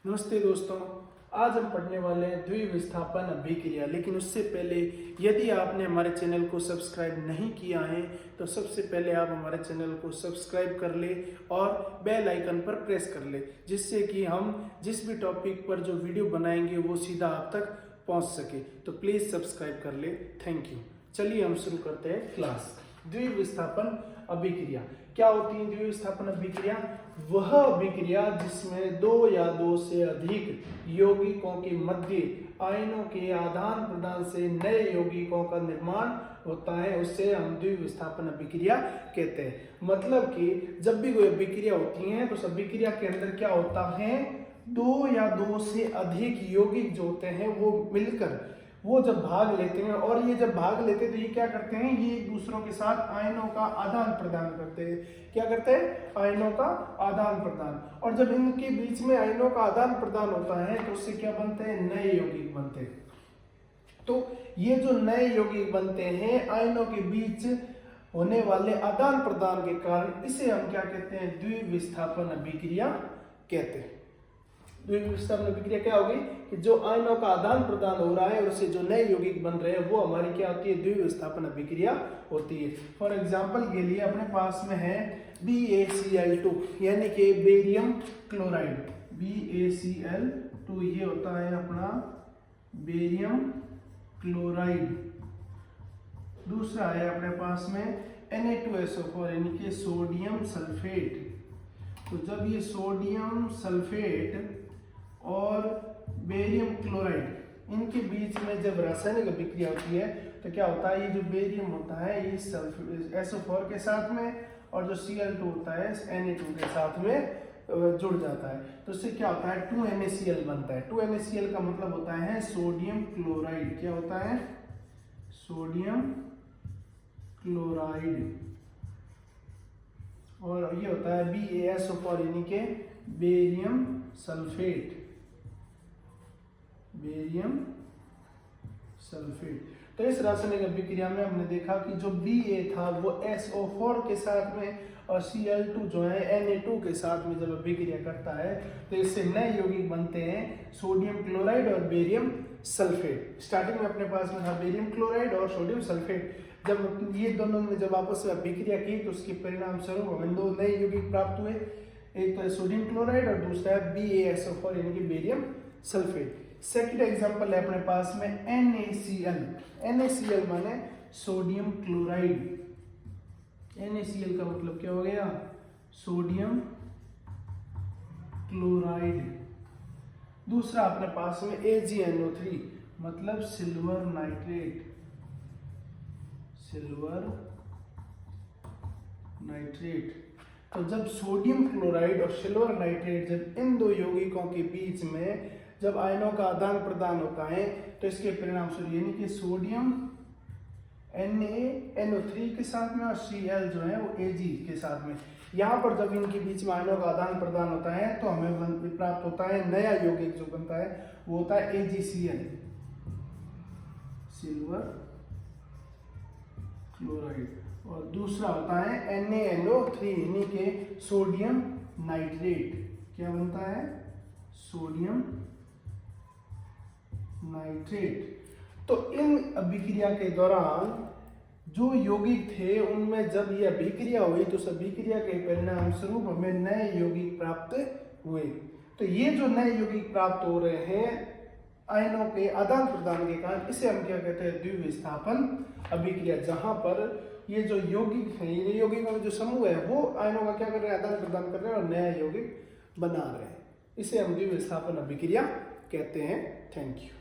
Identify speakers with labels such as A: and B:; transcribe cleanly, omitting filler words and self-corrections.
A: नमस्ते दोस्तों, आज हम पढ़ने वाले हैं द्विविस्थापन अभिक्रिया। लेकिन उससे पहले यदि आपने हमारे चैनल को सब्सक्राइब नहीं किया है तो सबसे पहले आप हमारे चैनल को सब्सक्राइब कर ले और बेल आइकन पर प्रेस कर ले, जिससे कि हम जिस भी टॉपिक पर जो वीडियो बनाएंगे वो सीधा आप तक पहुंच सके। तो प्लीज़ सब्सक्राइब कर ले। Thank you. चलिए हम शुरू करते हैं क्लास। द्विविस्थापन अभिक्रिया क्या होती है? द्विविस्थापन अभिक्रिया वह अभिक्रिया जिसमें दो या दो से अधिक यौगिकों के मध्य आयनों के आदान प्रदान से नए यौगिकों का निर्माण होता है, उससे हम द्विविस्थापन अभिक्रिया कहते हैं। मतलब कि जब भी कोई अभिक्रिया होती है तो उस अभिक्रिया के अंदर क्या होता है, दो या दो से अधिक यौगिक जो होते हैं वो मिलकर वो जब भाग लेते हैं, और ये जब भाग लेते हैं तो ये क्या करते हैं, ये एक दूसरों के साथ आयनों का आदान प्रदान करते हैं। क्या करते हैं? आयनों का आदान प्रदान। और जब इनके बीच में आयनों का आदान प्रदान होता है तो उससे क्या बनते हैं? नए यौगिक बनते हैं। तो ये जो नए यौगिक बनते हैं आयनों के बीच होने वाले आदान प्रदान के कारण, इसे हम क्या कहते हैं? द्विविस्थापन अभिक्रिया कहते हैं। द्विविस्थापन अभिक्रिया क्या होगी कि जो आयनों का आदान प्रदान हो रहा है और उससे जो नए यौगिक बन रहे हैं वो हमारी क्या होती है? द्विविस्थापन अभिक्रिया होती है। फॉर एग्जांपल के लिए अपने पास में है BaCl2 यानी कि बेरियम क्लोराइड। BaCl2 ये होता है अपना बेरियम क्लोराइड। दूसरा है अपने पास में Na2SO4 यानी कि सोडियम सल्फेट। तो जब ये सोडियम सल्फेट और बेरियम क्लोराइड इनके बीच में जब रासायनिक अभिक्रिया होती है तो क्या होता है, ये जो बेरियम होता है ये SO4 के साथ में और जो Cl2 होता है Na2 के साथ में जुड़ जाता है। तो इससे क्या होता है? 2NaCl बनता है। 2NaCl का मतलब होता है सोडियम क्लोराइड। क्या होता है? Sodium chloride. और ये होता है BaSO4 यानी कि बेरियम सल्फेट। Barium sulphate. तो इस रासायनिक अभिक्रिया में हमने देखा कि जो Ba था वो SO4 के साथ में और Cl2 जो है Na2 के साथ में जब अभिक्रिया करता है तो इससे नए यौगिक बनते हैं सोडियम क्लोराइड और बेरियम सल्फेट। स्टार्टिंग में अपने पास में था बेरियम क्लोराइड और सोडियम सल्फेट। जब ये दोनों ने जब आपस में अभिक्रिया की तो उसके परिणाम स्वरूप हमें दो नए यौगिक प्राप्त हुए। एक तो है सोडियम क्लोराइड और दूसरा है BaSO4 यानी कि बेरियम सल्फेट। सेकंड एग्जांपल है अपने पास में NaCl। NaCl माने सोडियम क्लोराइड। NaCl का मतलब क्या हो गया? Sodium chloride. दूसरा अपने पास में AgNO3 मतलब सिल्वर नाइट्रेट। Silver nitrate. तो जब सोडियम क्लोराइड और सिल्वर नाइट्रेट जब इन दो यौगिकों के बीच में जब आयनों का आदान प्रदान होता है तो इसके परिणाम स्वरूप यानी कि सोडियम NaNO3 के साथ में और Cl जो है वो Ag के साथ में, यहाँ पर जब इनके बीच में आयनों का आदान प्रदान होता है तो हमें प्राप्त होता है नया यौगिक जो बनता है वो होता है AgCl, सिल्वर क्लोराइड। और दूसरा होता है NaNO3 यानी कि सोडियम नाइट्रेट। क्या बनता है? Sodium nitrate. तो इन अभिक्रिया के दौरान जो यौगिक थे उनमें जब ये अभिक्रिया हुई तो उस अभिक्रिया के परिणाम स्वरूप हमें नए यौगिक प्राप्त हुए। तो ये जो नए यौगिक प्राप्त हो रहे हैं आयनों के आदान प्रदान के कारण, इसे हम क्या कहते हैं? द्विविस्थापन अभिक्रिया। जहां पर ये जो यौगिक है, ये यौगिकों का जो समूह है वो आयनों का क्या कर रहे हैं? आदान प्रदान कर रहे हैं और नया यौगिक बना रहे हैं। इसे हम द्विविस्थापन अभिक्रिया कहते हैं। Thank you.